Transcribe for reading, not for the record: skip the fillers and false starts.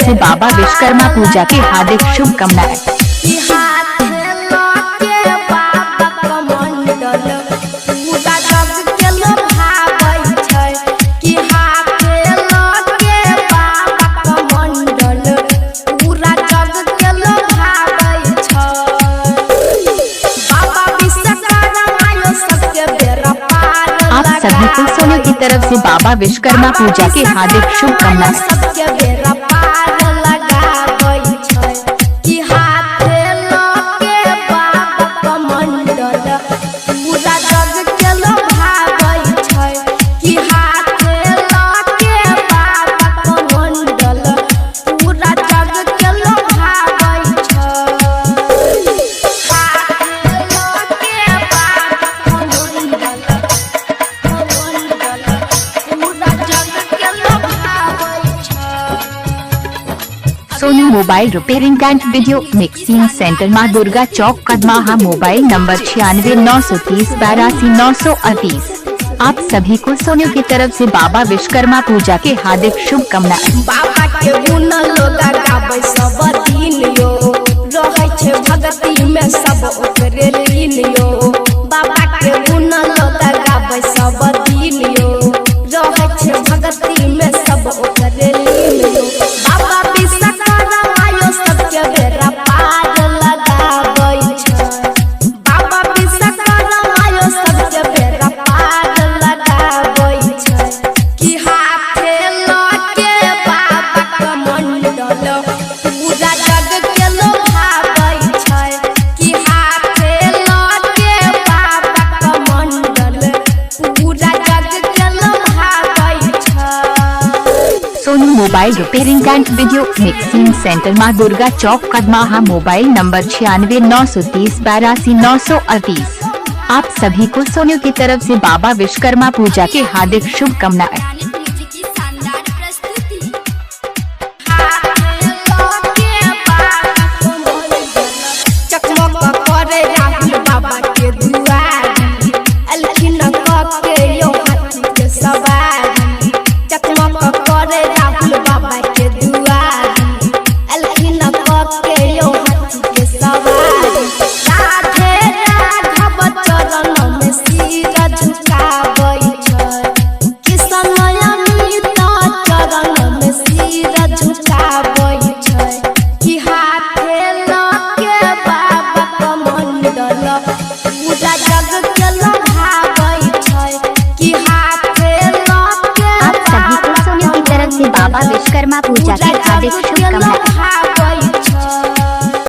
से बाबा विश्वकर्मा पूजा की हार्दिक शुभकामनाएं। आप सभी को सोनू की तरफ से बाबा विश्वकर्मा पूजा की हार्दिक शुभकामनाएं। Sonu mobile repairing and video mixing centre माँ दुर्गा चौक कदमाहा। Mobile number 9693828938। आप सभी को सोनू की तरफ से बाबा विश्वकर्मा पूजा की हार्दिक शुभकामनाएं। बाबा के गुण लोगा गाबै सब दिन यो, रहै छै भक्ति में सब ओकरे लीन यो। बाबा के गुण लोगा गाबै सब दिन यो, रहै छै भक्ति में सब ओकरे लीन यो। बाबा विश्वकर्मा आयो सबके बेड़ा पार लगाबै छै। बाबा विश्वकर्मा आयो सबके बेड़ा पार लगाबै छै। कि हाथे लके बाबा के मंडल पूरा जग के लोभाबै छै। कि हाथे लके बाबा के मंडल पूरा जग के लोभाबै छै। Sonu mobile repairing and video mixing centre माँ दुर्गा चौक कदमाहा। Mobile number 9693828938। आप सभी को सोनू की तरफ से बाबा विश्वकर्मा पूजा की हार्दिक शुभकामनाएं। चकमक करे राहुल बाबा के दुआरी, अलखिन के यो हाथी के सवारी। चकमक करे राहुल बाबा के दुआरी, अलखिन के यो हाथी के सवारी। राधे राघव चरण में सिर झुकाबै छै। किशन अमित चरण में सिर झुकाबै छै। कि हाथे लके बाबा के मंडल पूरा जग के लोभाबै छै। कि हाथे लके आप सभी को सोनू की तरफ से बाबा विश्वकर्मा पूजा की हार्दिक शुभकामनाएं।